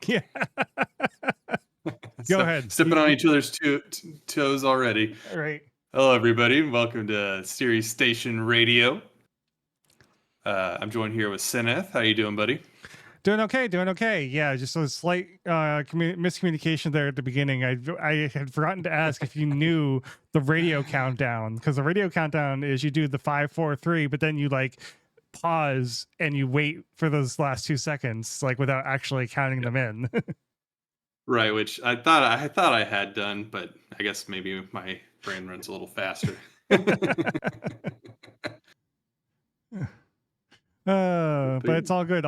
Yeah. Go ahead. Stepping on each other's toes already. All right. Hello, everybody. Welcome to Ceres Station Radio. I'm joined here with Seneth. How you doing, buddy? Doing okay. Yeah, just a slight miscommunication there at the beginning. I had forgotten to ask if you knew the radio countdown, because the radio countdown is you do the 5, 4, 3, but then you like pause and you wait for those last 2 seconds, like without actually counting them in. Right, which I thought I had done, but I guess maybe my brain runs a little faster. But it's all good.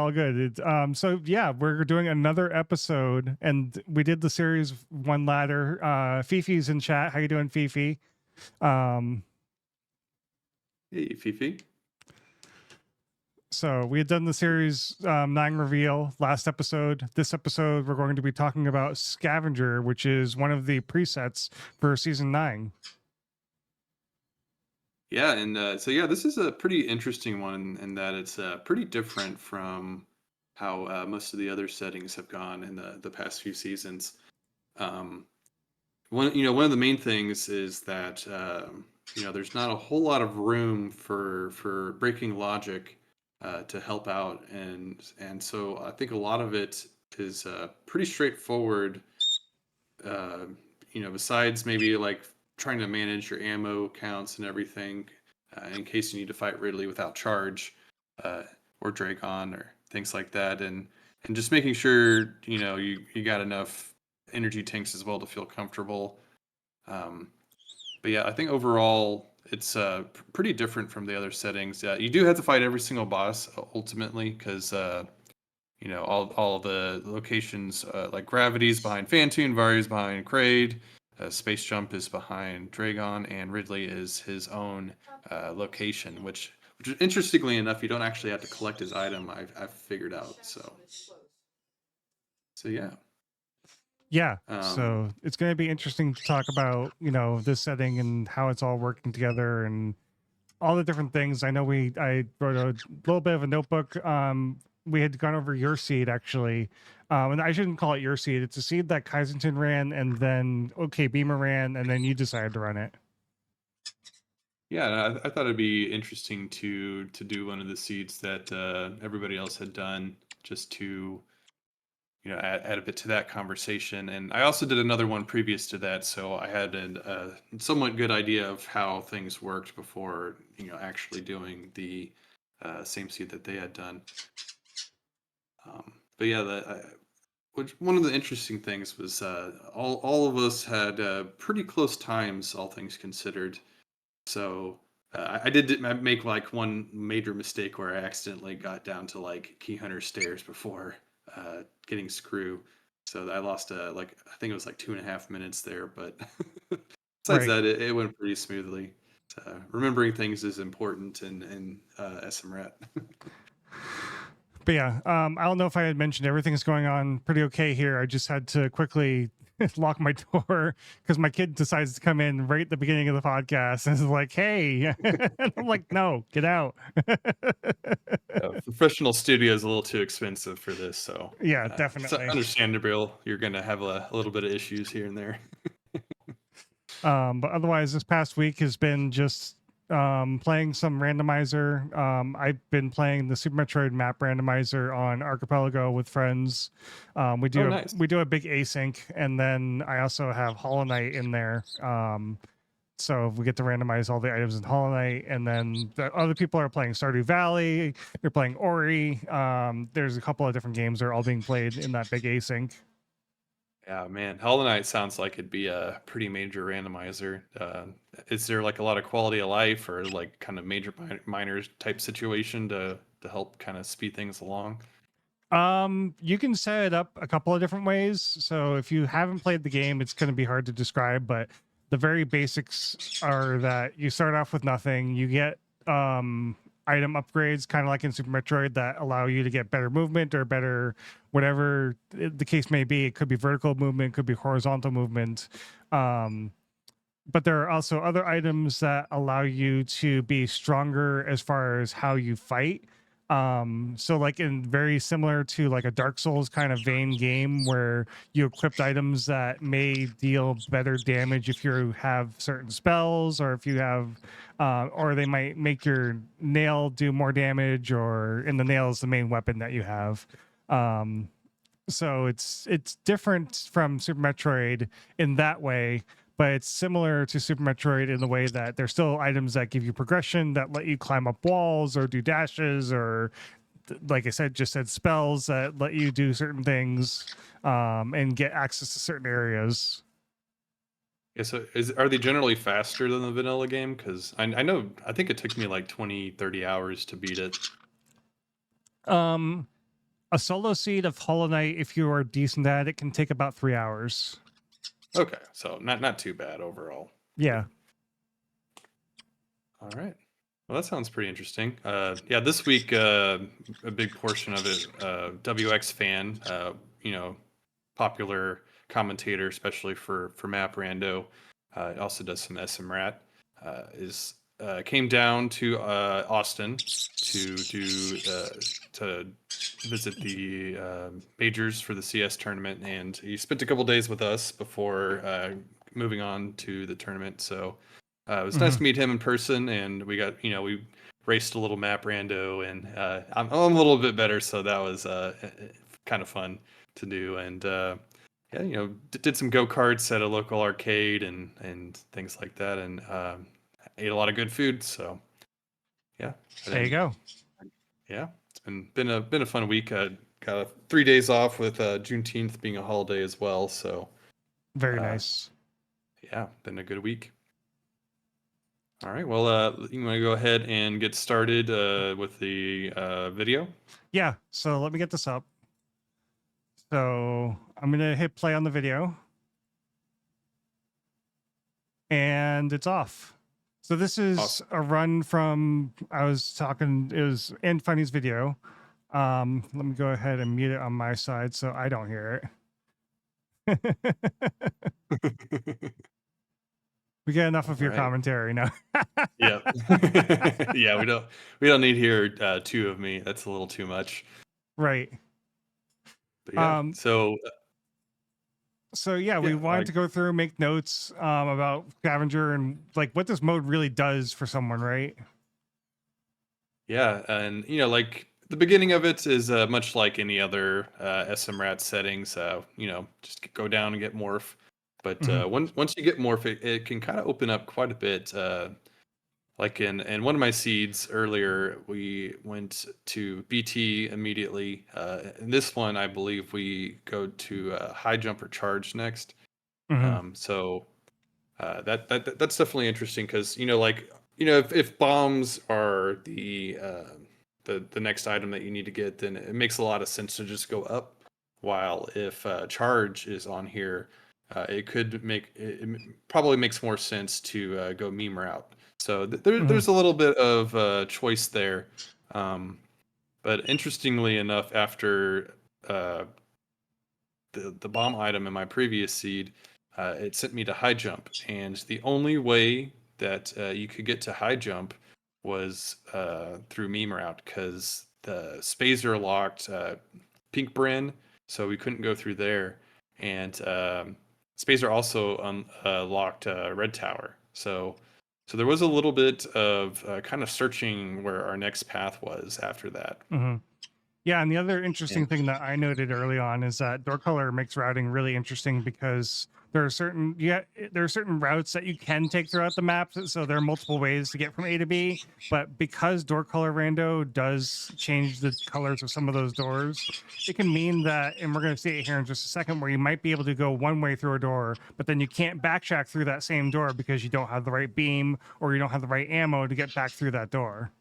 So yeah, we're doing another episode, and we did the series one ladder. Fifi's in chat. How you doing, Fifi? Hey, Fifi. So we had done the series 9 reveal last episode. This episode, we're going to be talking about Scavenger, which is one of the presets for season 9. Yeah, and this is a pretty interesting one in that it's pretty different from how most of the other settings have gone in the past few seasons. One of the main things is that there's not a whole lot of room for breaking logic to help out, and so I think a lot of it is pretty straightforward. Besides maybe like trying to manage your ammo counts and everything in case you need to fight Ridley without charge or Dragon or things like that, and just making sure you got enough energy tanks as well to feel comfortable. But yeah, I think overall it's pretty different from the other settings. You do have to fight every single boss ultimately, because all the locations like Gravity's behind Phantoon, Vari's behind Kraid, Space Jump is behind Dragon, and Ridley is his own location, which interestingly enough, you don't actually have to collect his item. I've figured out. So yeah. Yeah. So it's going to be interesting to talk about, this setting and how it's all working together and all the different things. I know I wrote a little bit of a notebook. We had gone over your seed actually. And I shouldn't call it your seed. It's a seed that Kaizenton ran, and then Beamer ran, and then you decided to run it. Yeah, I thought it'd be interesting to do one of the seeds that everybody else had done, just to add a bit to that conversation. And I also did another one previous to that, so I had a somewhat good idea of how things worked before actually doing the same seed that they had done. But yeah, one of the interesting things was all of us had pretty close times, all things considered. So I did make like one major mistake where I accidentally got down to like Key Hunter stairs before getting Screw. So I lost I think it was like 2.5 minutes there. But besides that, it went pretty smoothly. Remembering things is important in SMRAT. But yeah, I don't know if I had mentioned everything's going on pretty okay here. I just had to quickly lock my door because my kid decides to come in right at the beginning of the podcast and is like, "Hey," and I'm like, "No, get out." Professional studio is a little too expensive for this, so yeah, definitely. It's understandable. You're going to have a little bit of issues here and there. But otherwise, this past week has been just playing some randomizer. I've been playing the Super Metroid map randomizer on Archipelago with friends. We do a big async, and then I also have Hollow Knight in there. So we get to randomize all the items in Hollow Knight, and then the other people are playing Stardew Valley. They're playing Ori. There's a couple of different games that are all being played in that big async. Yeah, man, Hollow Knight sounds like it'd be a pretty major randomizer. Is there like a lot of quality of life or like kind of major minor type situation to help kind of speed things along? You can set it up a couple of different ways. So if you haven't played the game, it's going to be hard to describe, but the very basics are that you start off with nothing. You get item upgrades, kind of like in Super Metroid, that allow you to get better movement or better whatever the case may be. It could be vertical movement, could be horizontal movement. But there are also other items that allow you to be stronger as far as how you fight. So like in very similar to like a Dark Souls kind of vein game where you equipped items that may deal better damage if you have certain spells, or if you have or they might make your nail do more damage, or in the nail is the main weapon that you have. um so it's different from Super Metroid in that way, but it's similar to Super Metroid in the way that there's still items that give you progression, that let you climb up walls or do dashes, or like I said, just said spells that let you do certain things, and get access to certain areas. Yeah, so are they generally faster than the vanilla game? Because I know, I think it took me like 20, 30 hours to beat it. Um, a solo seed of Hollow Knight, if you are decent at it, can take about 3 hours. Okay, so not too bad overall. Yeah. All right. Well, that sounds pretty interesting. Yeah, this week, a big portion of it, WX fan, popular commentator, especially for Map Rando, also does some SMRAT, is came down to Austin to visit the majors for the CS tournament, and he spent a couple days with us before moving on to the tournament. So it was nice to meet him in person, and we got we raced a little Map Rando, and I'm a little bit better, so that was kind of fun to do. And yeah, did some go-karts at a local arcade and things like that, and ate a lot of good food. So yeah, There you go. yeah, it's been a fun week. Got 3 days off with Juneteenth being a holiday as well. So Very nice. yeah, been a good week. All right, well, you want to go ahead and get started with the video? Yeah, so let me get this up. So I'm gonna hit play on the video, and it's off. So this is Awesome. a run from, I was talking, it was in Funny's video. Let me go ahead and mute it on my side so I don't hear it. We get enough of your commentary now. Yeah. Yeah, we don't need here two of me. That's a little too much. Right. But yeah. So yeah, we wanted to go through, make notes about Scavenger and like what this mode really does for someone, right? Yeah, and like the beginning of it is much like any other SMRAT settings. Just go down and get morph. But once you get morph, it can kind of open up quite a bit. Like in one of my seeds earlier, we went to BT immediately. In this one, I believe we go to high jump or charge next. So that's definitely interesting because if bombs are the next item that you need to get, then it makes a lot of sense to just go up. While if charge is on here, it probably makes more sense to go meme route. So there's a little bit of choice there. But interestingly enough, after the bomb item in my previous seed, it sent me to high jump, and the only way that you could get to high jump was through meme route because the Spazer locked Pink Bryn, so we couldn't go through there, and Spazer also unlocked Red Tower. So there was a little bit of kind of searching where our next path was after that. Yeah, and the other interesting thing that I noted early on is that door color makes routing really interesting because there are certain routes that you can take throughout the map. So there are multiple ways to get from A to B, but because door color rando does change the colors of some of those doors, it can mean that, and we're going to see it here in just a second, where you might be able to go one way through a door, but then you can't backtrack through that same door because you don't have the right beam or you don't have the right ammo to get back through that door.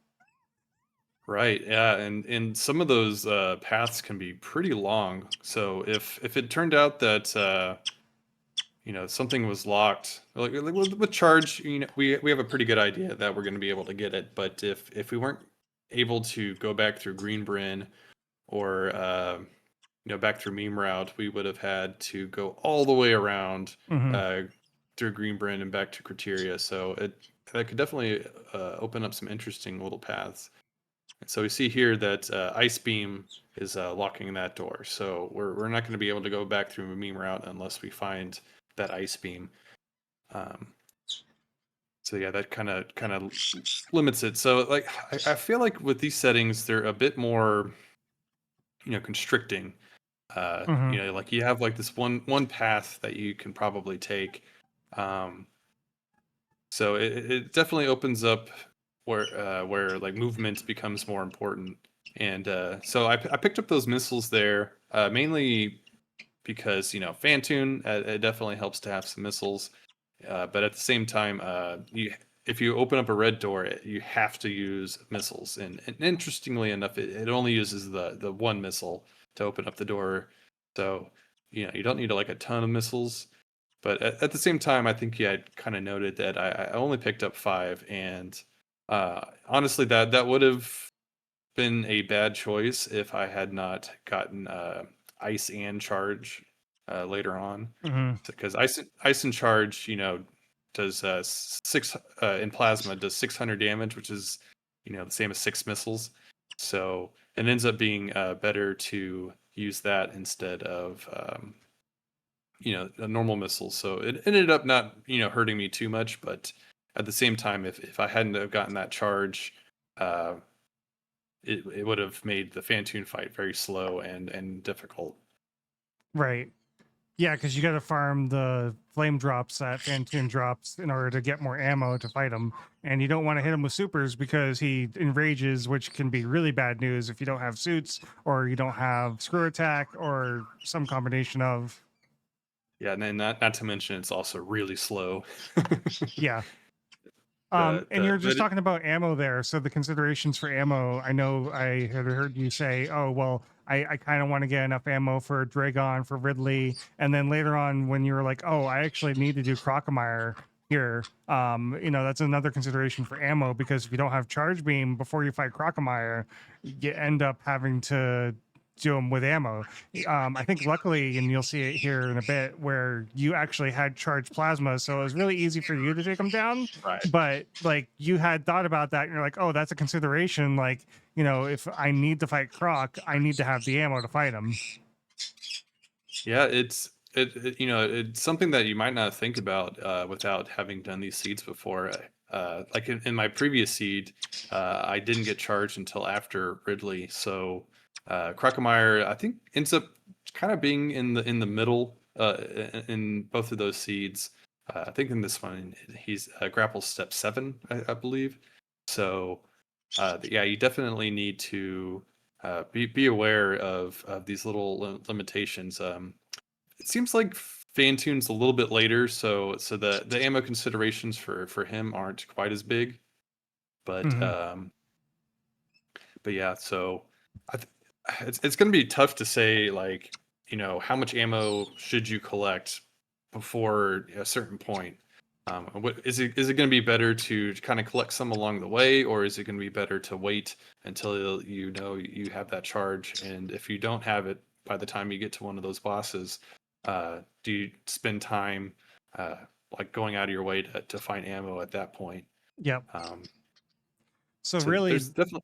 Right. Yeah, and some of those paths can be pretty long. So if it turned out that something was locked, like with charge, we have a pretty good idea that we're going to be able to get it. But if we weren't able to go back through Green Bryn or back through meme route, we would have had to go all the way around through Green Bryn and back to Criteria. So that could definitely open up some interesting little paths. And so we see here that Ice Beam is locking that door. So we're not going to be able to go back through a meme route unless we find that Ice Beam. So yeah, that kind of limits it. So like I feel like with these settings, they're a bit more, constricting. Hmm. Like you have like this one path that you can probably take. Um, so it definitely opens up where like movement becomes more important. And so I picked up those missiles there mainly because Fantoon it definitely helps to have some missiles. But at the same time, if you open up a red door, you have to use missiles. And interestingly enough, it only uses the one missile to open up the door. So you don't need like a ton of missiles. But at the same time, I think you had kind of noted that I only picked up 5, and honestly, that would have been a bad choice if I had not gotten ice and charge later on, Hmm. because ice and charge, does six in plasma does 600 damage, which is the same as 6 missiles. So it ends up being better to use that instead of a normal missile. So it ended up not hurting me too much, but at the same time, if I hadn't have gotten that charge, uh, it would have made the Fantoon fight very slow and difficult. Right. Yeah, because you got to farm the flame drops that Fantoon drops in order to get more ammo to fight him. And you don't want to hit him with supers because he enrages, which can be really bad news if you don't have suits or you don't have screw attack or some combination of. Yeah, and then not to mention it's also really slow. Yeah. And The you're just but talking about ammo there. So the considerations for ammo, I know I had heard you say, oh, well, I kind of want to get enough ammo for Dragon, for Ridley. And then later on, when you were like, oh, I actually need to do Crocomire here, that's another consideration for ammo because if you don't have Charge Beam before you fight Crocomire, you end up having to do them with ammo. I think luckily, and you'll see it here in a bit, where you actually had charged plasma, so it was really easy for you to take them down. right. But like you had thought about that, and you're like, oh, that's a consideration. Like, if I need to fight Croc, I need to have the ammo to fight him. Yeah, it's something that you might not think about without having done these seeds before. Like in my previous seed, I didn't get charged until after Ridley. So Crocomire, I think, ends up kind of being in the middle in both of those seeds. I think in this one he's grapple step 7, I believe. So yeah, you definitely need to be aware of these little limitations. It seems like Fantoon's a little bit later, so the ammo considerations for him aren't quite as big. But Mm-hmm. but yeah, so I th- it's going to be tough to say like how much ammo should you collect before a certain point. What is it going to be better to kind of collect some along the way, or is it going to be better to wait until you have that charge? And if you don't have it by the time you get to one of those bosses, do you spend time uh, like going out of your way to find ammo at that point? Yep. Um, So so really, there's definitely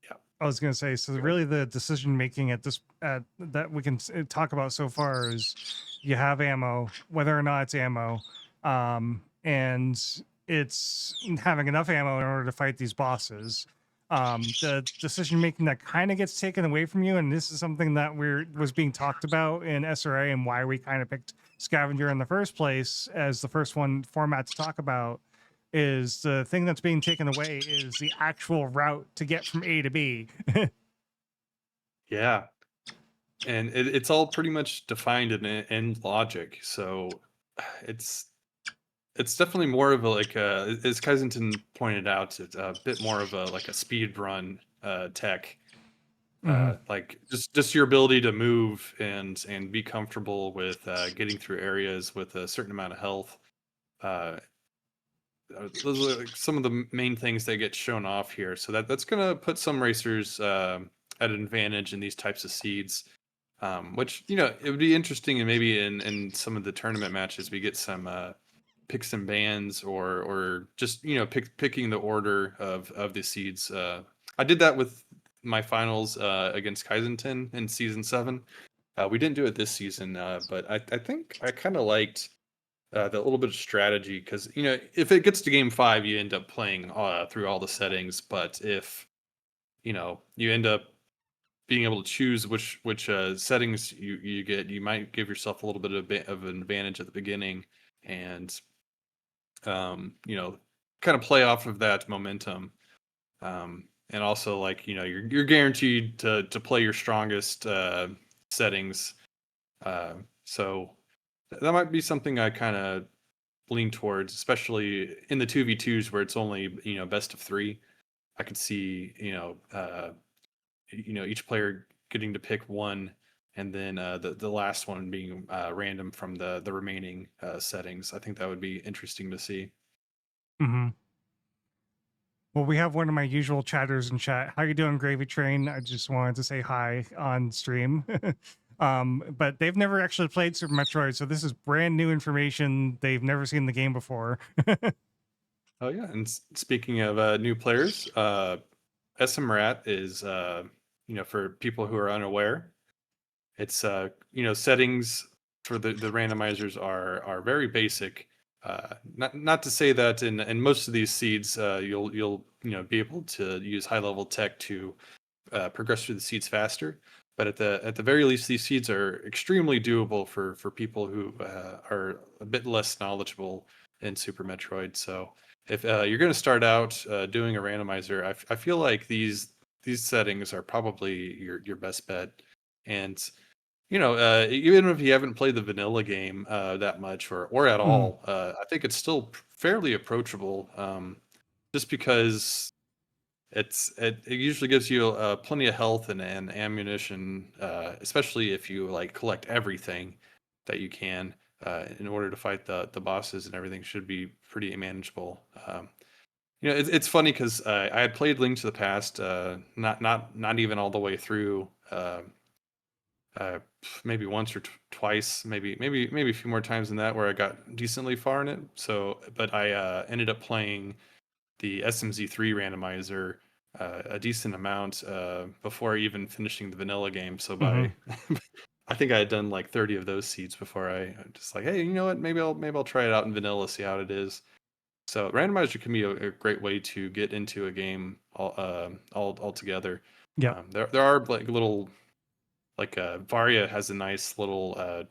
yeah. I was going to say, so Go ahead. really the decision making that we can talk about so far is you have ammo, whether or not it's ammo, and it's having enough ammo in order to fight these bosses. The decision making that kind of gets taken away from you, and this is something that was being talked about in SRA and why we kind of picked Scavenger in the first place as the first one format to talk about is the thing that's being taken away is the actual route to get from A to B. Yeah, and it's all pretty much defined in logic. So it's it's definitely more of a like as Kaizenton pointed out, it's a bit more of a like a speed run tech. Hmm. Like just your ability to move and be comfortable with getting through areas with a certain amount of health. Uh, those are like some of the main things that get shown off here. So that's gonna put some racers at an advantage in these types of seeds. Which it would be interesting, and maybe in some of the tournament matches we get some picks and bans, or just picking the order of the seeds I did that with my finals against Kaizenton in season 7. We didn't do it this season, but I think I kind of liked the little bit of strategy because if it gets to game 5, you end up playing through all the settings. But if you end up being able to choose which settings you get, you might give yourself a little bit of an advantage at the beginning, and kind of play off of that momentum. And also, like you're guaranteed to play your strongest settings. So that might be something I kind of lean towards, especially in the 2v2s where it's only best of 3. I could see each player getting to pick one, and then the last one being random from the remaining settings. I think that would be interesting to see. Mm-hmm. Well, we have one of my usual chatters in chat. How you doing, Gravy Train? I just wanted to say hi on stream. But they've never actually played Super Metroid, so this is brand new information. They've never seen the game before. Oh yeah, and speaking of new players, SMRAT is for people who are unaware, it's settings for the randomizers are very basic. Not to say that in most of these seeds you'll be able to use high level tech to progress through the seeds faster. But at the very least, these seeds are extremely doable for people who are a bit less knowledgeable in Super Metroid. So if you're going to start out doing a randomizer, I feel like these settings are probably your best bet. And even if you haven't played the vanilla game that much or at all, I think it's still fairly approachable. Just because it usually gives you plenty of health and ammunition, especially if you like collect everything that you can in order to fight the bosses, and everything should be pretty manageable. It's funny because I had played Link to the Past, not even all the way through. Uh, Maybe once or twice, maybe a few more times than that, where I got decently far in it. So, but I ended up playing the SMZ3 randomizer a decent amount before even finishing the vanilla game. So Mm-hmm. by I think I had done like 30 of those seeds before I just like, hey, you know what? Maybe I'll try it out in vanilla, see how it is. So randomizer can be a great way to get into a game all together. Yep. There are like little Varia has a nice little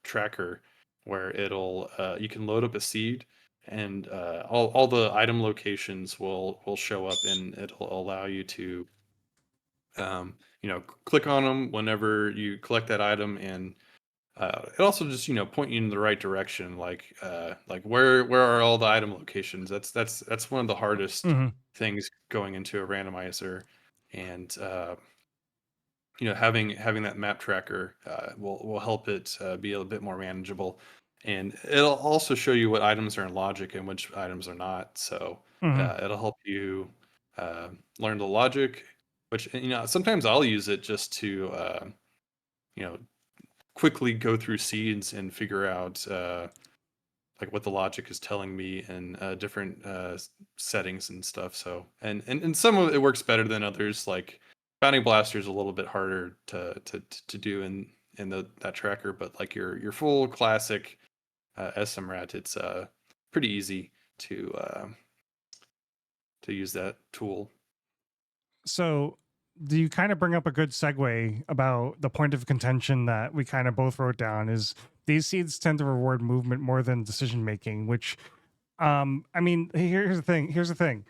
tracker where it'll you can load up a seed, and all the item locations will show up, and it'll allow you to click on them whenever you collect that item. And it also just point you in the right direction, like where are all the item locations. That's one of the hardest Mm-hmm. things going into a randomizer. And having that map tracker will help it be a bit more manageable, and it'll also show you what items are in logic and which items are not. So Mm-hmm. it'll help you learn the logic, which sometimes I'll use it just to you know quickly go through seeds and figure out like what the logic is telling me in different settings and stuff. So and some of it works better than others. Like Bounding Blaster is a little bit harder to do in that tracker, but like your full classic SMRAT, it's pretty easy to use that tool. So, do you kind of bring up a good segue about the point of contention that we kind of both wrote down? Is these seeds tend to reward movement more than decision making, which I mean, here's the thing.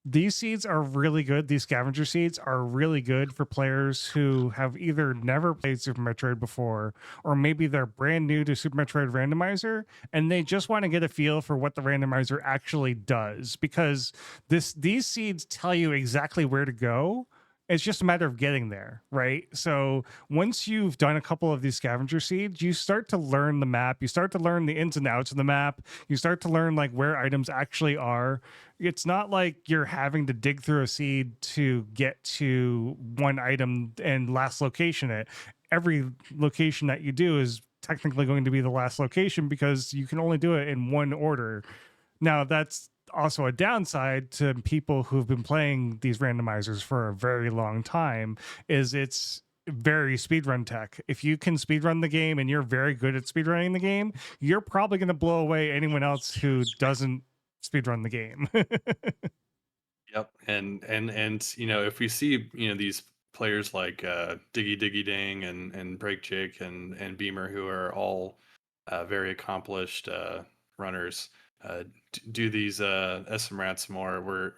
These seeds are really good. These scavenger seeds are really good for players who have either never played Super Metroid before, or maybe they're brand new to Super Metroid Randomizer and they just want to get a feel for what the randomizer actually does. Because these seeds tell you exactly where to go. It's just a matter of getting there, right? So once you've done a couple of these scavenger seeds, you start to learn the map. You start to learn the ins and outs of the map. You start to learn like where items actually are. It's not like you're having to dig through a seed to get to one item and last location it. Every location that you do is technically going to be the last location because you can only do it in one order. Now, that's also a downside to people who've been playing these randomizers for a very long time is it's very speedrun tech. If you can speedrun the game and you're very good at speedrunning the game, you're probably going to blow away anyone else who doesn't speedrun the game. Yep. And if we see, these players like Diggy Diggy Dang and Break Jake and Beamer, who are all very accomplished runners, do these SM rats more, we're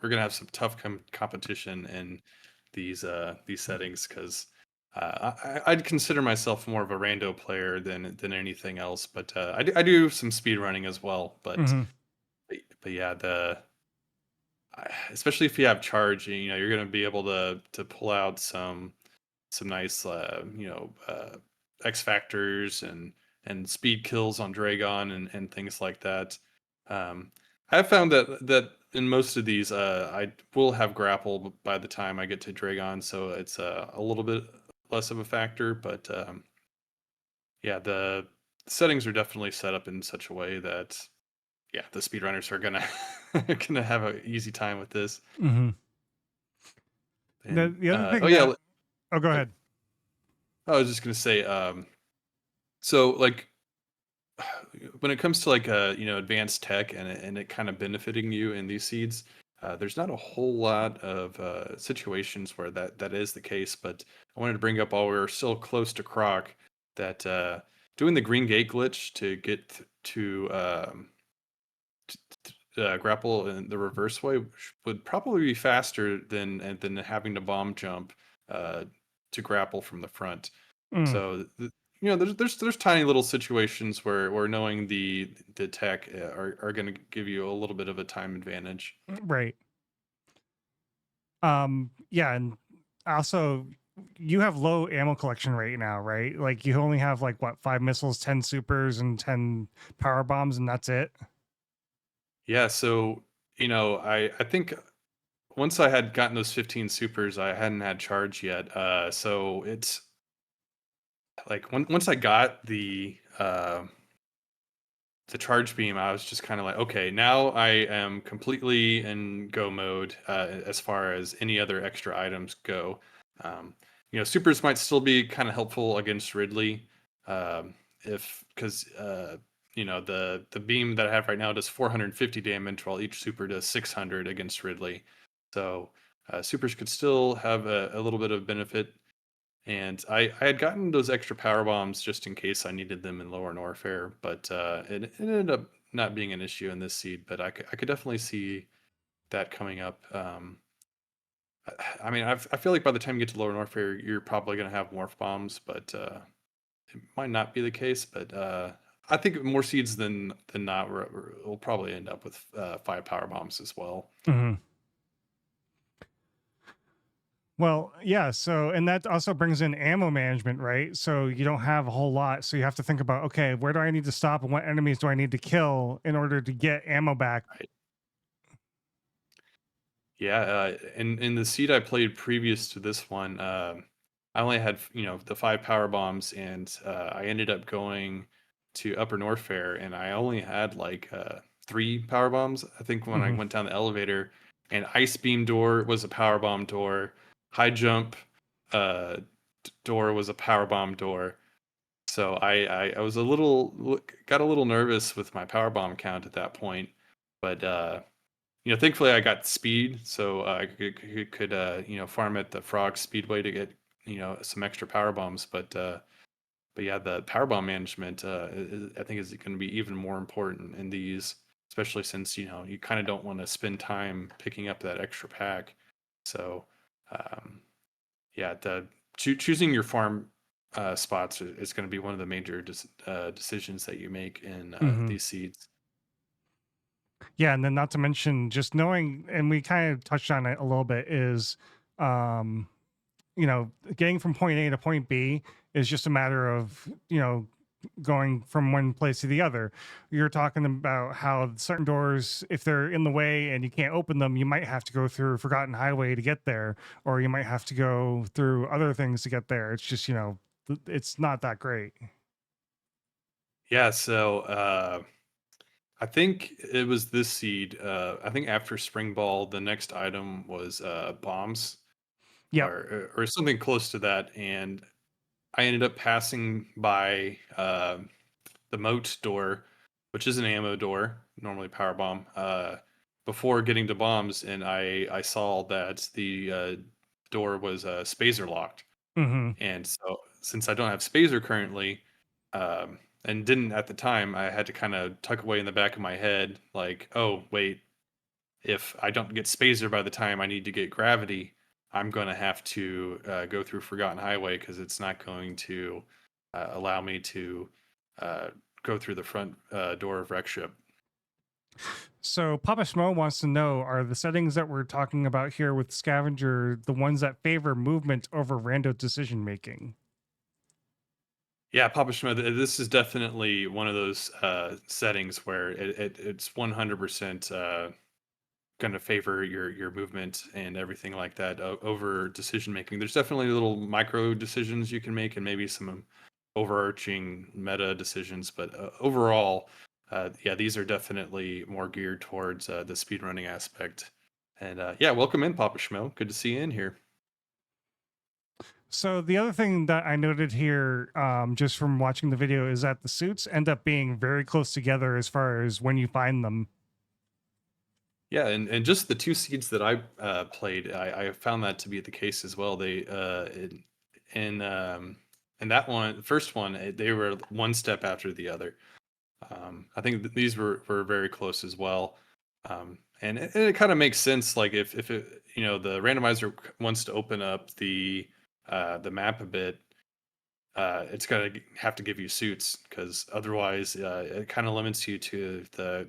gonna have some tough competition in these settings, because I'd consider myself more of a rando player than anything else, but I do some speed running as well. But Mm-hmm. but yeah, especially if you have charge, you're going to be able to pull out some nice X factors and speed kills on Dragon and things like that. um I've found that in most of these, I will have grapple by the time I get to Dragon, so it's a little bit less of a factor. But yeah, the settings are definitely set up in such a way that, yeah, the speedrunners are gonna gonna have an easy time with this. Mm-hmm. And The other oh thing yeah, that, oh, go uh, ahead. I was just gonna say, so like when it comes to like advanced tech and it kind of benefiting you in these seeds, there's not a whole lot of situations where that is the case. But I wanted to bring up, while we're still close to Croc, that doing the green gate glitch to get to grapple in the reverse way would probably be faster than having to bomb jump uh, to grapple from the front. Mm, So there's tiny little situations where knowing the tech are going to give you a little bit of a time advantage. right. Yeah, and also you have low ammo collection rate now, right? Like you only have like what, 5 missiles, 10 supers, and 10 power bombs, and that's it. Yeah, so I think once I had gotten those 15 supers, I hadn't had charge yet. So it's like once I got the charge beam, I was just kind of like, okay, now I am completely in go mode as far as any other extra items go. Um, supers might still be kind of helpful against Ridley, if because the beam that I have right now does 450 damage, while each super does 600 against Ridley. So supers could still have a little bit of benefit. And I had gotten those extra power bombs just in case I needed them in lower Norfair, but it ended up not being an issue in this seed. But I could definitely see that coming up. I mean, I feel like by the time you get to lower Norfair, you're probably going to have morph bombs, but it might not be the case. But I think more seeds than not will probably end up with 5 power bombs as well. Hmm. Well, yeah. So, and that also brings in ammo management, right? So you don't have a whole lot. So you have to think about, okay, where do I need to stop and what enemies do I need to kill in order to get ammo back? Right. Yeah, in the seed I played previous to this one, I only had the 5 power bombs, and I ended up going to Upper Norfair, and I only had like 3 power bombs. I think when I Hmm. went down the elevator, and Ice Beam door was a power bomb door, High Jump uh, door was a power bomb door. So I was got a little nervous with my power bomb count at that point, but thankfully I got speed, so I could farm at the Frog Speedway to get some extra power bombs. But yeah, the power bomb management I think is going to be even more important in these, especially since you kind of don't want to spend time picking up that extra pack. So um, yeah, the choosing your farm spots is going to be one of the major decisions that you make in Hmm. these seeds. Yeah, and then not to mention just knowing, and we kind of touched on it a little bit, is um, getting from point A to point B is just a matter of, going from one place to the other. You're talking about how certain doors, if they're in the way and you can't open them, you might have to go through Forgotten Highway to get there, or you might have to go through other things to get there. It's just, it's not that great. Yeah, so I think it was this seed. I think after Spring Ball, the next item was bombs Yep. or something close to that, and I ended up passing by the moat door, which is an ammo door, normally power bomb, before getting to bombs, and I saw that the door was spacer locked, Hmm. and so since I don't have spacer currently, and didn't at the time, I had to kind of tuck away in the back of my head, like, oh wait, if I don't get spacer by the time I need to get gravity, I'm going to have to go through Forgotten Highway because it's not going to allow me to uh, go through the front door of Wreckship. So Papa Schmo wants to know, are the settings that we're talking about here with Scavenger the ones that favor movement over rando decision making? Yeah, Papa Schmo, this is definitely one of those settings where it's 100% going to favor your movement and everything like that over decision making. There's definitely little micro decisions you can make and maybe some overarching meta decisions, but overall, yeah, these are definitely more geared towards the speedrunning aspect. And yeah, welcome in, Papa Schmo. Good to see you in here. So the other thing that I noted here, just from watching the video, is that the suits end up being very close together as far as when you find them. Yeah, and just the two seeds that I played, I found that to be the case as well. They in in that one, the first one, they were one step after the other. I think these were very close as well, and it kind of makes sense. Like if it, the randomizer wants to open up the map a bit, it's gonna have to give you suits because otherwise it kind of limits you to the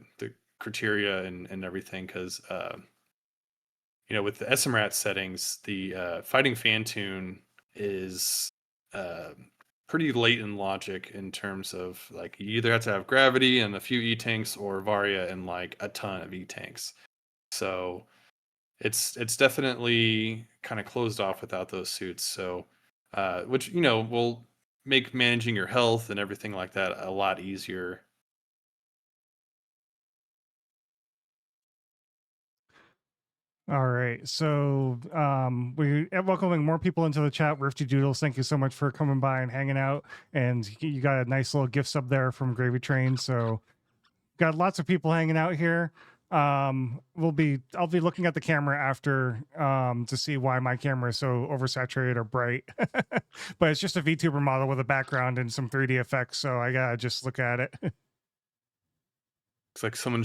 criteria and everything because with the SMRAT settings, the fighting Fantoon is uh, pretty late in logic in terms of like you either have to have gravity and a few E tanks or Varia and like a ton of E tanks. So it's definitely kind of closed off without those suits. So which will make managing your health and everything like that a lot easier. All right. So we are welcoming more people into the chat. Rifty Doodles, thank you so much for coming by and hanging out. And you got a nice little gift sub there from Gravy Train. So got lots of people hanging out here. I'll be looking at the camera after to see why my camera is so oversaturated or bright. But it's just a VTuber model with a background and some 3D effects, so I gotta just look at it. It's like someone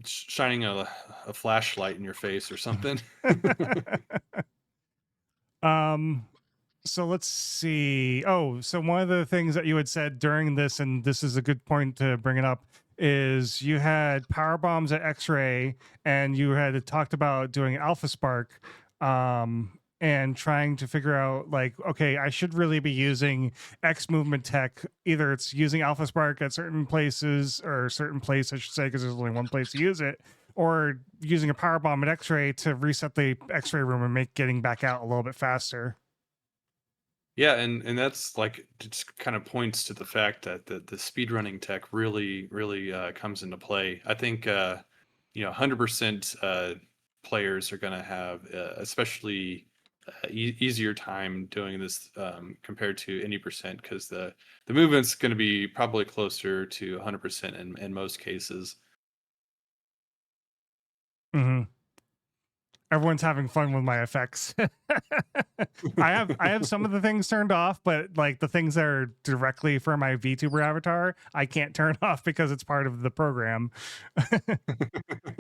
shining a flashlight in your face or something. um so let's see. Oh, so one of the things that you had said during this, and this is a good point to bring it up, is you had power bombs at X-ray, and you had talked about doing Alpha Spark, and trying to figure out like, okay, I should really be using X movement tech. Either it's using Alpha Spark at certain places or a certain place, I should say, because there's only one place to use it, or using a power bomb at X-ray to reset the X-ray room and make getting back out a little bit faster. Yeah, and that's like just kind of points to the fact that the speedrunning tech really comes into play. I think 100% players are going to have especially easier time doing this compared to any percent because the movement's going to be probably closer to 100% in most cases. Mm-hmm. Everyone's having fun with my effects. I have some of the things turned off, but like the things that are directly for my VTuber avatar, I can't turn off because it's part of the program.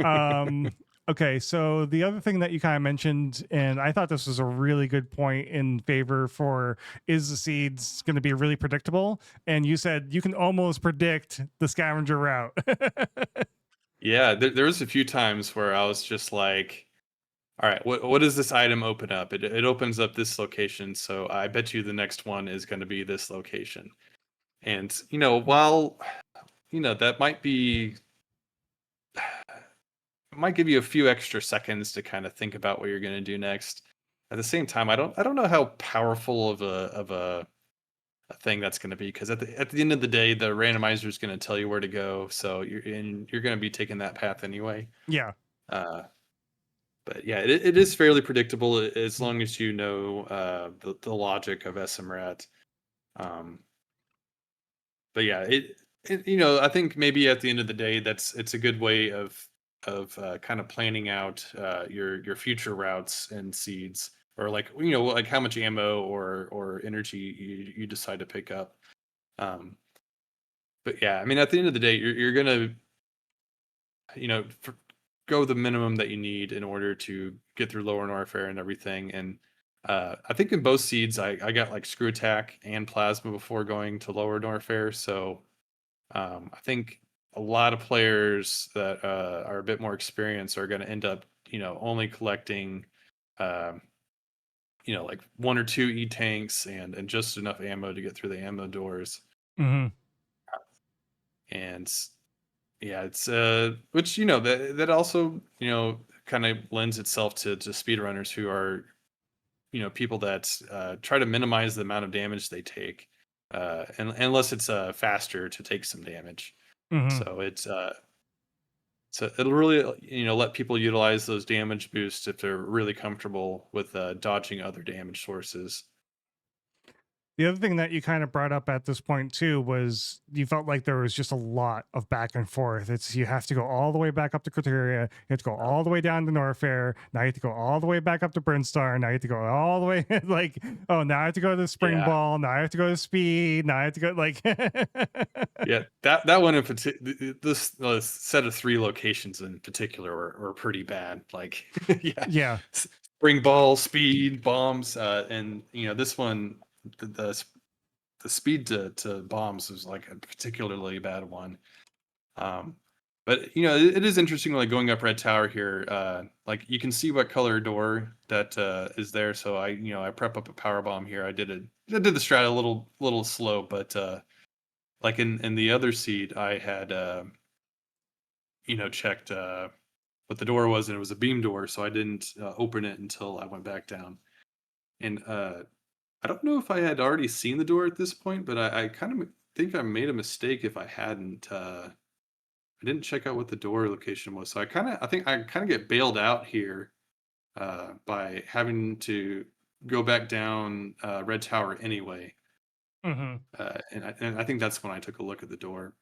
um okay, so the other thing that you kind of mentioned, and I thought this was a really good point in favor for, is the seeds going to be really predictable? And you said you can almost predict the scavenger route. Yeah, there was a few times where I was just like, all right, what does this item open up? It opens up this location, so I bet you the next one is going to be this location. And while that might give you a few extra seconds to kind of think about what you're going to do next. At the same time, I don't know how powerful of a thing that's going to be, because at the end of the day, the randomizer is going to tell you where to go, so you're going to be taking that path anyway. Yeah. But yeah, it is fairly predictable as long as you know the logic of SMRAT. But yeah, I think maybe at the end of the day, it's a good way of kind of planning out your future routes and seeds, or like like how much ammo or energy you decide to pick up. But yeah, I mean, at the end of the day, you're gonna go the minimum that you need in order to get through lower warfare and everything. And I think in both seeds, I got like screw attack and plasma before going to lower warfare, so I think a lot of players that are a bit more experienced are going to end up, only collecting, um, like 1 or 2 tanks and just enough ammo to get through the ammo doors. Mm-hmm. And yeah, it's which that also kind of lends itself to speedrunners who are people that try to minimize the amount of damage they take, and unless it's faster to take some damage. Mm-hmm. So so it'll really, let people utilize those damage boosts if they're really comfortable with dodging other damage sources. The other thing that you kind of brought up at this point too was you felt like there was just a lot of back and forth. It's you have to go all the way back up to Criteria, you have to go all the way down to Norfair, now you have to go all the way back up to Brinstar, now you have to go all the way like, oh, now I have to go to the Spring Yeah. Ball, now I have to go to Speed, now I have to go like Yeah, that one in particular, this set of 3 locations in particular were pretty bad. Like, yeah, Yeah. Spring Ball, Speed, Bombs, and this one, the speed to bombs was like a particularly bad one. But it is interesting, like going up Red Tower here. Like you can see what color door that is there. So I prep up a power bomb here. I did the strat a little slow, but like in the other seed, I had checked what the door was, and it was a beam door, so I didn't open it until I went back down. And I don't know if I had already seen the door at this point, but I kind of think I made a mistake if I hadn't. I didn't check out what the door location was, so I think I kind of get bailed out here by having to go back down Red Tower anyway. Mm-hmm. And I think that's when I took a look at the door.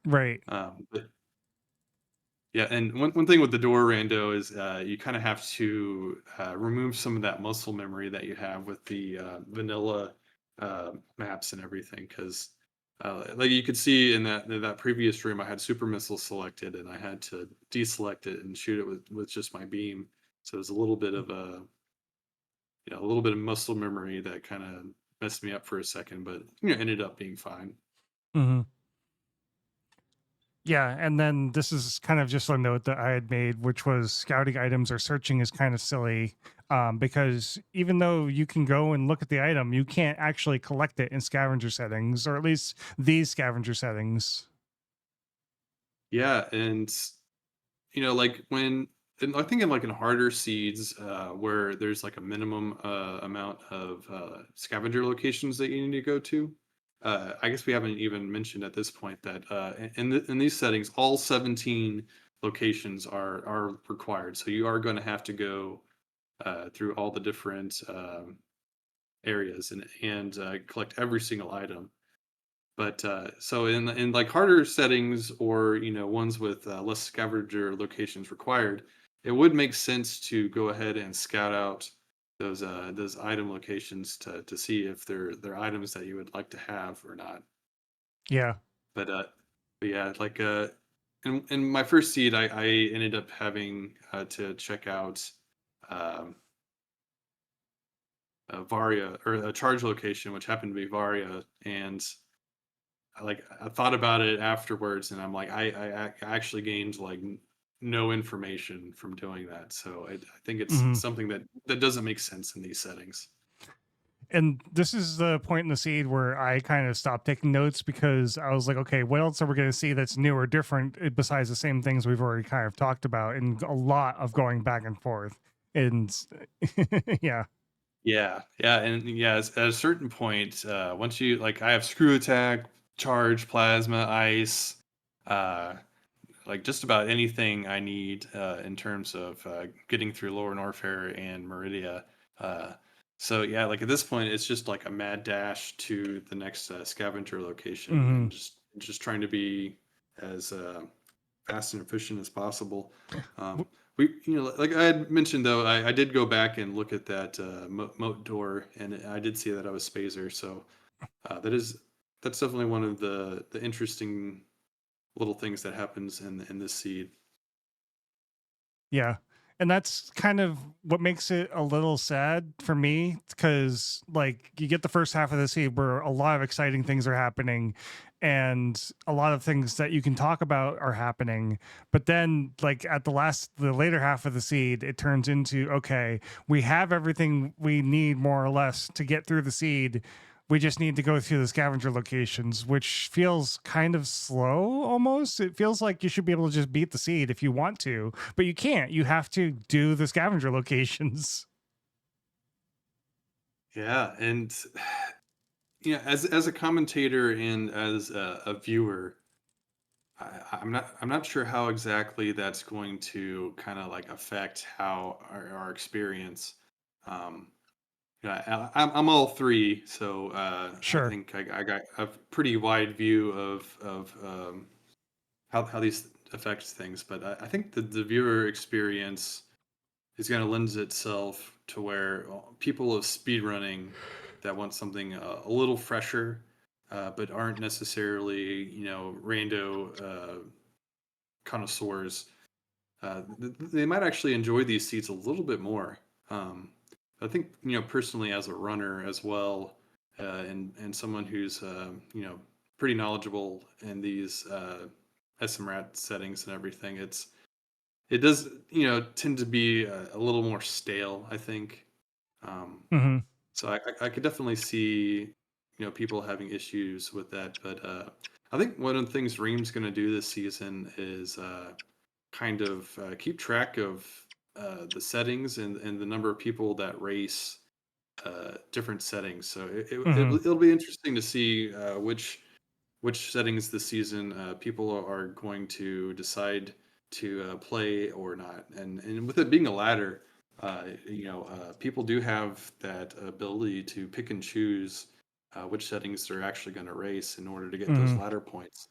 Right. But yeah, and one thing with the door rando is you kind of have to remove some of that muscle memory that you have with the vanilla maps and everything, because like you could see in that previous room, I had super missile selected, and I had to deselect it and shoot it with just my beam. So it was a little bit of a little bit of muscle memory that kind of messed me up for a second, but ended up being fine. Mm-hmm. Yeah, and then this is kind of just a note that I had made, which was scouting items or searching is kind of silly, because even though you can go and look at the item, you can't actually collect it in scavenger settings, or at least these scavenger settings. Yeah, and like I think in like in harder seeds, where there's like a minimum amount of scavenger locations that you need to go to. I guess we haven't even mentioned at this point that in these settings, all 17 locations are required. So you are going to have to go through all the different areas and collect every single item. But so in like harder settings, or ones with less scavenger locations required, it would make sense to go ahead and scout out those item locations to see if they're items that you would like to have or not. Yeah. But yeah, like in my first seed, I ended up having to check out um, a Varia, or a charge location, which happened to be Varia, and I thought about it afterwards, and I'm like, I actually gained like no information from doing that. So I think it's Mm-hmm. something that doesn't make sense in these settings. And this is the point in the seed where I kind of stopped taking notes, because I was like, okay, what else are we going to see that's new or different besides the same things we've already kind of talked about, and a lot of going back and forth. And yeah. Yeah, and yeah, at a certain point, once you like, I have screw attack, charge, plasma, ice, uh, like just about anything I need in terms of getting through Lower Norfair and Meridia. Uh, so yeah, like at this point, it's just like a mad dash to the next scavenger location, Hmm. and just trying to be as fast and efficient as possible. Um, like I had mentioned though, I did go back and look at that moat door, and I did see that I was Spazer. So that's definitely one of the interesting little things that happens in this seed. Yeah. And that's kind of what makes it a little sad for me because, like, you get the first half of the seed where a lot of exciting things are happening and a lot of things that you can talk about are happening. But then, like, at the later half of the seed, it turns into okay, we have everything we need more or less to get through the seed. We just need to go through the scavenger locations, which feels kind of slow almost. It feels like you should be able to just beat the seed if you want to, but you can't. You have to do the scavenger locations. Yeah, and as a commentator and as a viewer, I'm not sure how exactly that's going to kind of like affect how our experience. Um, yeah, I'm all three, so I Sure. think I got a pretty wide view of how these affects things. But I think the viewer experience is going to lend itself to where people of speedrunning that want something a little fresher, but aren't necessarily rando connoisseurs. They might actually enjoy these seats a little bit more. Um, I think personally as a runner as well, and someone who's pretty knowledgeable in these SMRAT settings and everything. It does tend to be a little more stale, I think. Um, Hmm. so I could definitely see people having issues with that, but I think one of the things Ream's going to do this season is kind of keep track of the settings and the number of people that race different settings. So Hmm. it'll be interesting to see which settings this season people are going to decide to play or not. And with it being a ladder, people do have that ability to pick and choose which settings they're actually going to race in order to get those Hmm. ladder points.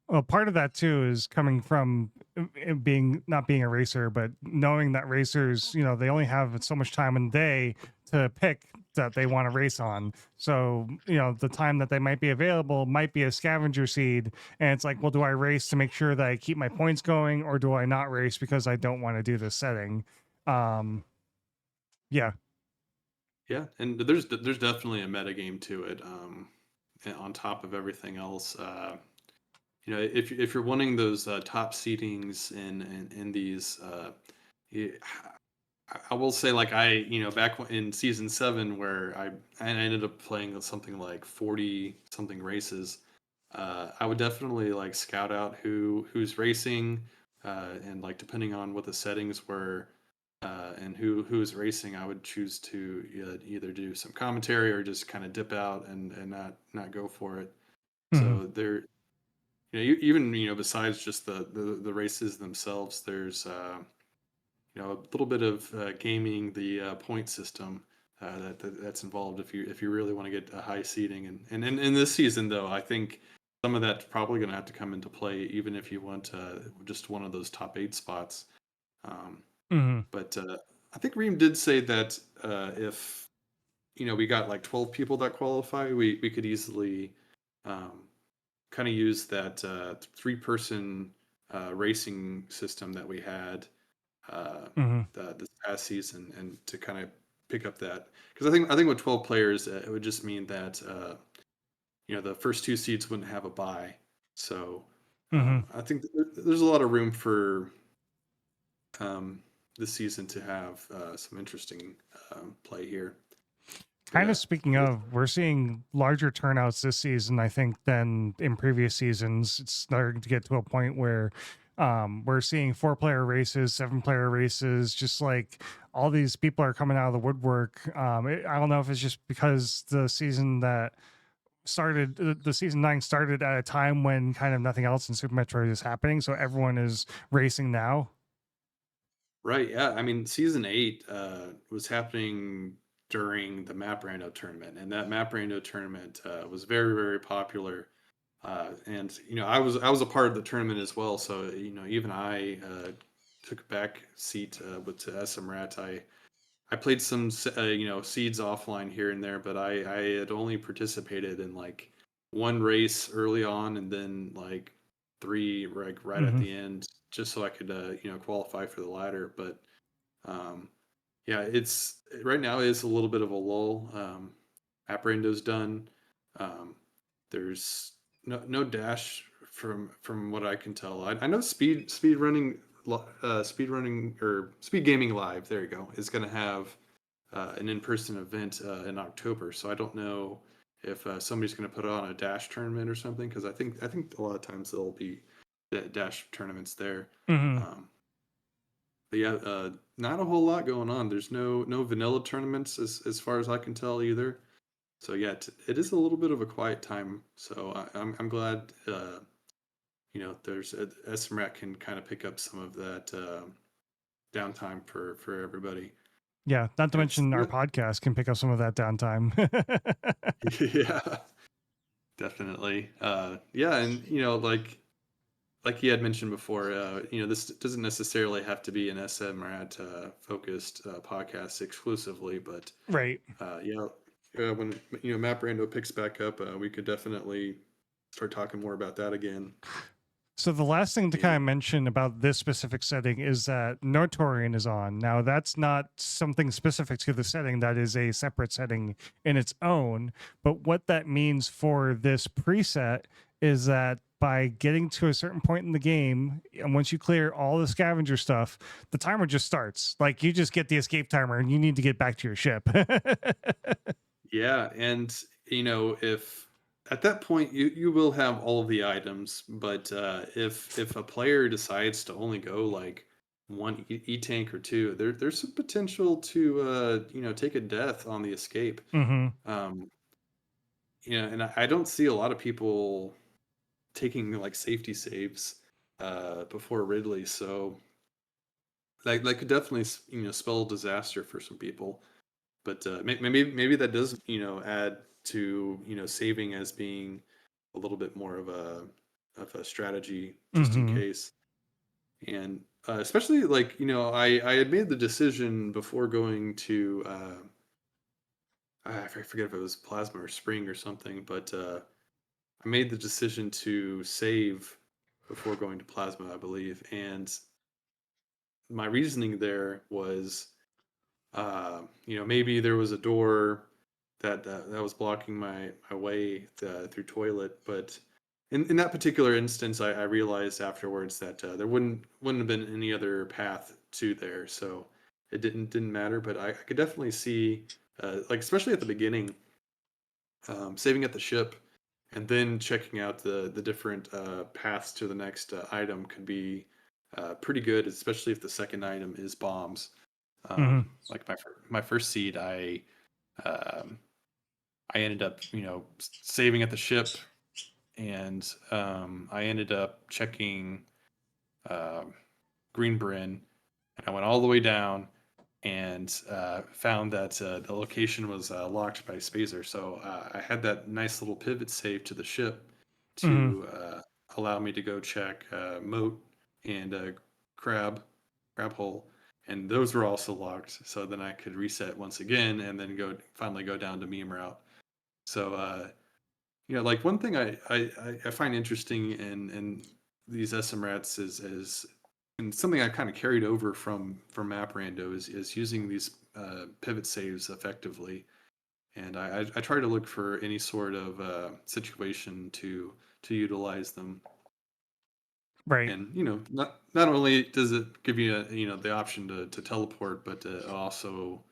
Well, part of that too is coming from being not being a racer, but knowing that racers, they only have so much time in the day to pick that they want to race on. So, the time that they might be available might be a scavenger seed. And it's like, well, do I race to make sure that I keep my points going, or do I not race because I don't want to do this setting? Um, yeah. Yeah, and there's definitely a meta game to it. And on top of everything else, if you're wanting those top seedings in these, you, I will say like back in season 7 where I ended up playing something like 40 something races. I would definitely like scout out who's racing, and like depending on what the settings were, and who's racing, I would choose to either do some commentary or just kind of dip out and not go for it. Hmm. So there, even besides just the races themselves, there's a little bit of gaming the point system that's involved if you really want to get a high seeding. And in this season, though, I think some of that's probably going to have to come into play, even if you want just one of those top 8 spots. Um, Hmm. but I think Reem did say that if we got like 12 people that qualify, we could easily um, kind of use that 3-person racing system that we had Hmm. this past season, and to kind of pick up that, because I think with 12 players, it would just mean that the first 2 seeds wouldn't have a bye. So Hmm. I think there's a lot of room for this season to have some interesting play here. But Kind of speaking of, we're seeing larger turnouts this season, I think, than in previous seasons. It's starting to get to a point where We're seeing 4-player races, 7-player races, just like all these people are coming out of the woodwork. I don't know if it's just because the season that started, the season 9 started at a time when kind of nothing else in Super Metroid is happening, so everyone is racing now. Right. Yeah. I mean, season 8 was happening during the Map Rando tournament, and that Map Rando tournament was very, very popular. And I was a part of the tournament as well. So even I took a back seat with SM Rat. I played some seeds offline here and there, but I had only participated in like one race early on, and then like three like right at Mm-hmm. the end, just so I could qualify for the ladder. But um, yeah, it's right now is a little bit of a lull. Apparendo's done. Um, there's no dash from what I can tell. I know speed running or speed gaming live. There you go. Is going to have an in-person event in October. So I don't know if somebody's going to put on a dash tournament or something, because I think a lot of times there'll be dash tournaments there. Mm-hmm. But yeah, not a whole lot going on. There's no vanilla tournaments as far as I can tell either. So yeah, it is a little bit of a quiet time. So I'm glad there's SMRAT can kind of pick up some of that downtime for everybody. Yeah, not to And it's mention our podcast can pick up some of that downtime. yeah, definitely. Yeah, and like you had mentioned before, this doesn't necessarily have to be an SMRAT focused podcast exclusively, but Right. yeah, when Map Rando picks back up, we could definitely start talking more about that again. So the last thing to kind of And mention about this specific setting is that Nortorian is on. Now that's not something specific to the setting, that is a separate setting in its own. But what that means for this preset is that by getting to a certain point in the game, and once you clear all the scavenger stuff, the timer just starts. Like you just get the escape timer and you need to get back to your ship. yeah, and if at that point you will have all of the items, but if a player decides to only go like one tank or two, there's some potential to take a death on the escape. Mm-hmm. Um, and I don't see a lot of people taking like safety saves before Ridley, so that could definitely spell disaster for some people. But maybe that does add to saving as being a little bit more of a strategy just in Mm-hmm. case. And especially like I had made the decision before going to I forget if it was Plasma or Spring or something, but I made the decision to save before going to Plasma, I believe. And my reasoning there was maybe there was a door that was blocking my way through toilet. But in that particular instance, I realized afterwards that there wouldn't have been any other path to there, so it didn't matter. But I could definitely see, like especially at the beginning, saving at the ship and then checking out the different paths to the next item could be pretty good, especially if the second item is bombs. Mm-hmm. Like my first seed, um, I ended up, saving at the ship, and I ended up checking um Green Bryn, and I went all the way down and found that the location was locked by Spazer. So I had that nice little pivot save to the ship Mm-hmm. to allow me to go check Moat and Crab Hole, and those were also locked. So then I could reset once again and then finally go down to meme route. So like one thing I find interesting in these SMRATs is and something I kind of carried over from Map Rando is using these pivot saves effectively. And I try to look for any sort of situation to utilize them. Right. And not only does it give you the option to teleport, but also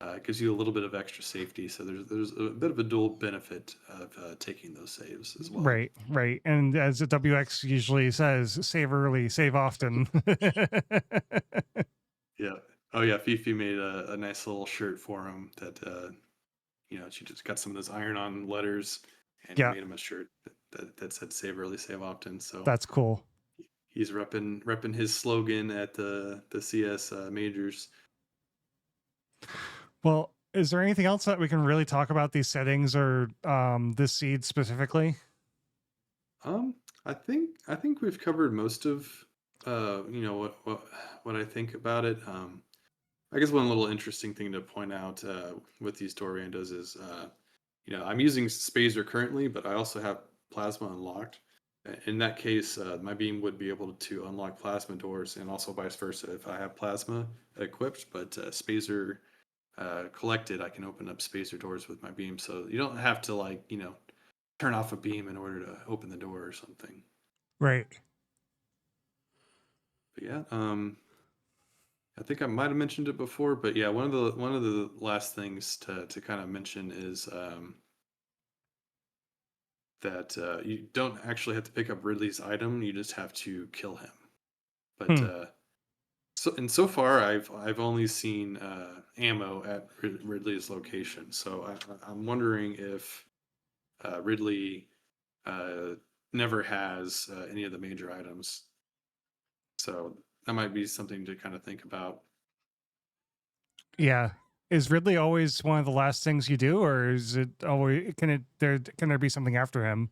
It gives you a little bit of extra safety. So there's a bit of a dual benefit of taking those saves as well. Right. And as the WX usually says, save early, save often. Yeah. Oh yeah, Fifi made a nice little shirt for him that she just got some of those iron-on letters and Yeah, made him a shirt that said "Save early, save often." So that's cool. he's repping his slogan at the CS majors. Well, is there anything else that we can really talk about these settings or this seed specifically? I think we've covered most of what I think about it. I guess one little interesting thing to point out with these door randos is I'm using Spazer currently, but I also have Plasma unlocked. In that case, my beam would be able to unlock Plasma doors, and also vice versa if I have Plasma equipped. But Spazer collected, I can open up Spazer doors with my beam, so you don't have to turn off a beam in order to open the door or something. Right. But yeah, I think I might have mentioned it before, but yeah, one of the last things to kind of mention is that you don't actually have to pick up Ridley's item; you just have to kill him. But so far, I've only seen ammo at Ridley's location, so I'm wondering if Ridley never has any of the major items. So that might be something to kind of think about. Yeah. Is Ridley always one of the last things you do, or is it always can there be something after him?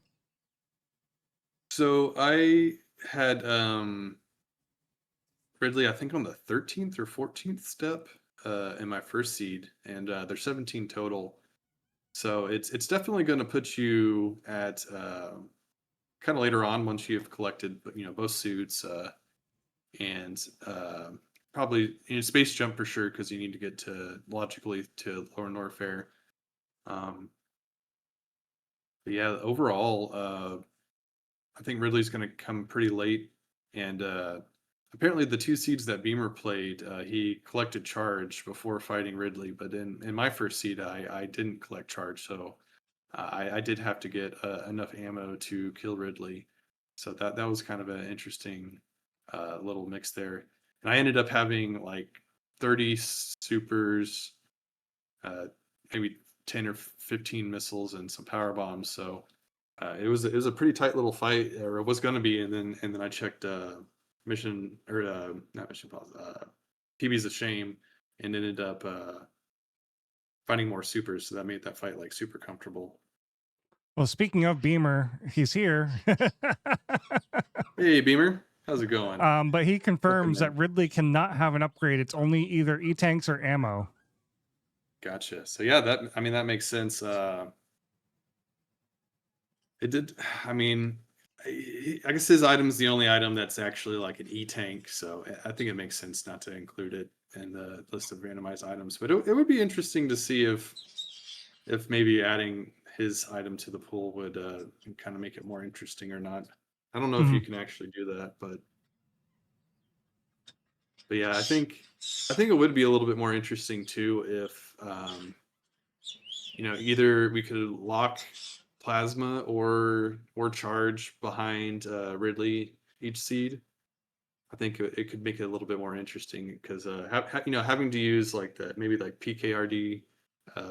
So I had Ridley, I think on the 13th or 14th step in my first seed, and there's 17 total. So it's definitely going to put you at kind of later on once you've collected both suits and probably space jump for sure because you need to get to logically to Lower Norfair. But yeah, overall, I think Ridley's going to come pretty late, and apparently the two seeds that Beamer played, he collected charge before fighting Ridley. But in my first seed, I didn't collect charge, so I did have to get enough ammo to kill Ridley. So that was kind of an interesting little mix there. And I ended up having like 30 supers, maybe 10 or 15 missiles, and some power bombs. So it was a pretty tight little fight, or it was going to be. And then I checked mission or not mission pause, PB's a shame, and ended up finding more supers. So that made that fight like super comfortable. Well, speaking of Beamer, he's here. Hey, Beamer, how's it going? But he confirms that Ridley cannot have an upgrade. It's only either E-tanks or ammo. Gotcha. So yeah, that makes sense. It did. I mean, I guess his item's the only item that's actually like an E-tank, so I think it makes sense not to include it in the list of randomized items. But it would be interesting to see if maybe adding his item to the pool would kind of make it more interesting or not. I don't know if you can actually do that, but yeah, I think it would be a little bit more interesting too if either we could lock Plasma or charge behind Ridley each seed. I think it could make it a little bit more interesting because having to use like the maybe like PKRD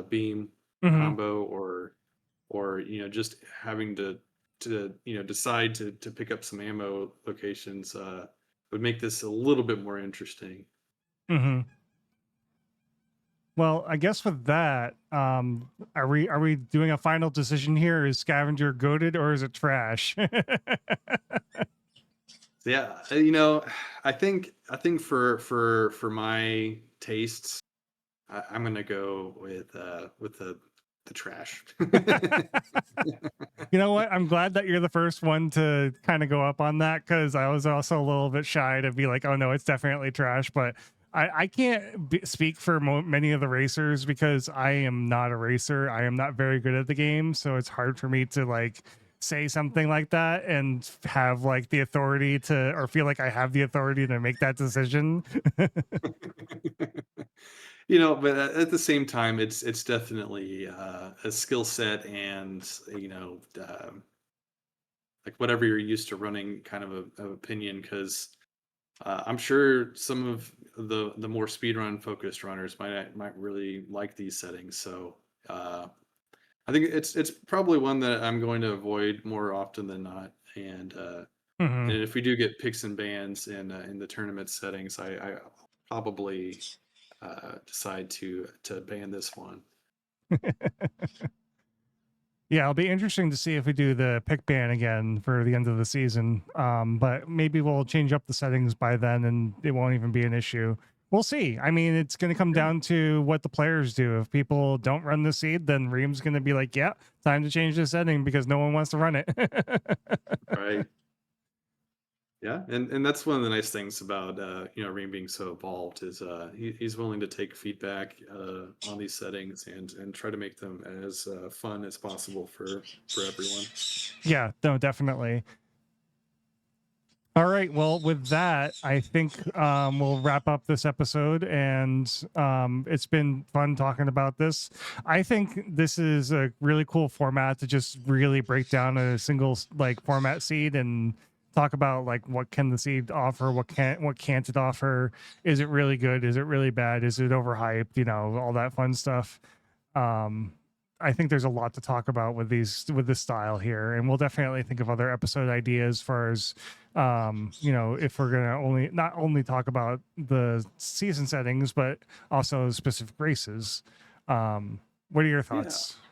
beam combo or just having to decide to pick up some ammo locations would make this a little bit more interesting. Well, I guess with that, are we doing a final decision here? Is Scavenger goated or is it trash? Yeah, I think for my tastes, I'm gonna go with the trash. You know what? I'm glad that you're the first one to kind of go up on that because I was also a little bit shy to be like, oh no, it's definitely trash. But I can't speak for many of the racers because I am not a racer. I am not very good at the game, so it's hard for me to like say something like that and have like the authority to, or feel like I have the authority to make that decision. but at the same time, it's definitely a skill set, and like whatever you're used to running, kind of a opinion, because I'm sure some of the more speedrun focused runners might really like these settings. So I think it's probably one that I'm going to avoid more often than not. And if we do get picks and bans in the tournament settings, I probably decide to ban this one. Yeah, it'll be interesting to see if we do the pick ban again for the end of the season. But maybe we'll change up the settings by then and it won't even be an issue. We'll see. I mean, it's going to come down to what the players do. If people don't run the seed, then Ream's going to be like, yeah, time to change the setting because no one wants to run it. Right. Yeah, and that's one of the nice things about Reem being so evolved is he's willing to take feedback on these settings and try to make them as fun as possible for everyone. Yeah, no, definitely. All right. Well, with that, I think we'll wrap up this episode. And it's been fun talking about this. I think this is a really cool format to just really break down a single like format seed and talk about like what can the seed offer, what can't it offer? Is it really good? Is it really bad? Is it overhyped? You know, all that fun stuff. I think there's a lot to talk about with this style here, and we'll definitely think of other episode ideas as far as if we're gonna not only talk about the season settings but also specific races. What are your thoughts? Yeah.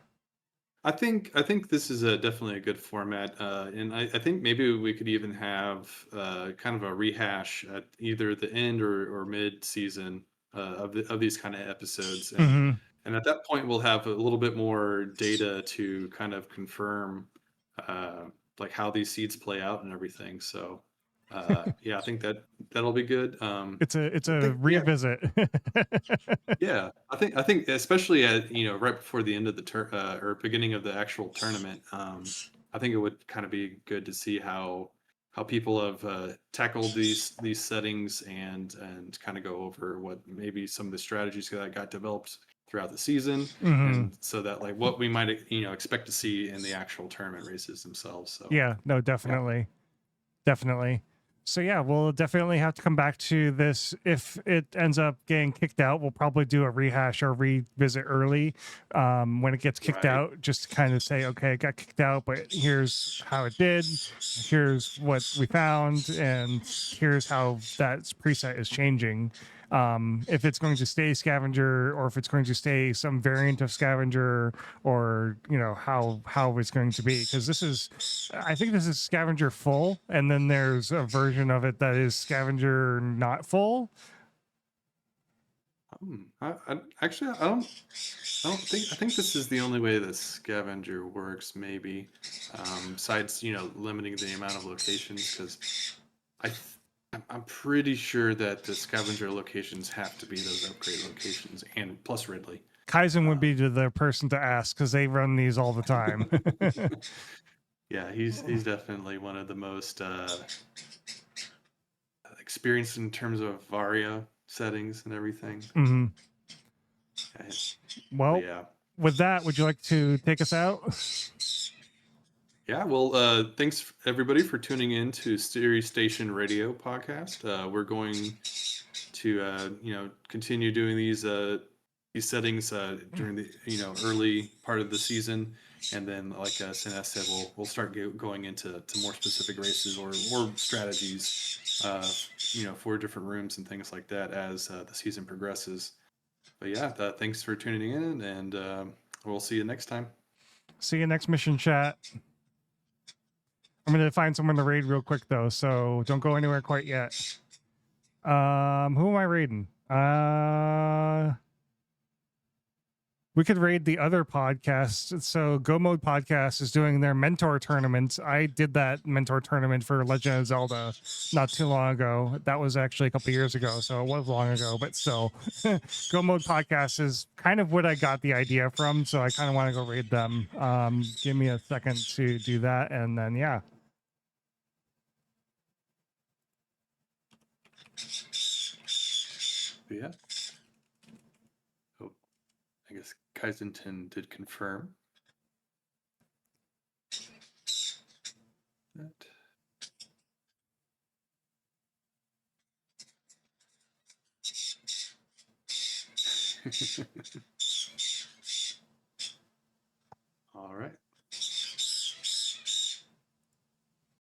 I think this is definitely a good format, and I think maybe we could even have kind of a rehash at either the end or mid season of these kind of episodes, Mm-hmm. and at that point we'll have a little bit more data to kind of confirm uh, like how these seeds play out and everything. So yeah, I think that'll be good. It's I a think revisit. yeah, I think especially at right before the end of the or beginning of the actual tournament, I think it would kind of be good to see how people have tackled these settings and kind of go over what maybe some of the strategies that got developed throughout the season, Mm-hmm. and so that like what we might expect to see in the actual tournament races themselves. So Yeah, no, yeah, definitely. So yeah, we'll definitely have to come back to this. If it ends up getting kicked out, we'll probably do a rehash or revisit early when it gets kicked right. out, just to kind of say, okay, it got kicked out, but here's how it did, here's what we found, and here's how that preset is changing. If it's going to stay Scavenger or if it's going to stay some variant of Scavenger, or how it's going to be, because I think this is Scavenger full, and then there's a version of it that is Scavenger not full. Actually, I don't think. I think this is the only way that Scavenger works. Maybe, besides limiting the amount of locations, because I th- I'm pretty sure that the Scavenger locations have to be those upgrade locations, and plus Ridley. Kaizen would be Um, the person to ask because they run these all the time. yeah, he's definitely one of the most experienced in terms of Varia settings and everything. Mm-hmm. Uh, But Well, yeah. with that, would you like to take us out? Yeah, well, thanks everybody for tuning in to Ceres Station Radio podcast. We're going to continue doing these settings during the early part of the season, and then like Sinesh said, we'll start going into more specific races or strategies, for different rooms and things like that as the season progresses. But yeah, thanks for tuning in, and we'll see you next time. See you next mission, chat. I'm gonna find someone to raid real quick though, so don't go anywhere quite yet. Who am I raiding? We could raid the other podcast. So Go Mode Podcast is doing their mentor tournament. I did that mentor tournament for Legend of Zelda not too long ago. That was actually a couple years ago, so it was long ago, but still. Go Mode Podcast is kind of what I got the idea from, so I kind of want to go raid them. Give me a second to do that, and then yeah. Yeah. I guess Kaizenton did confirm that.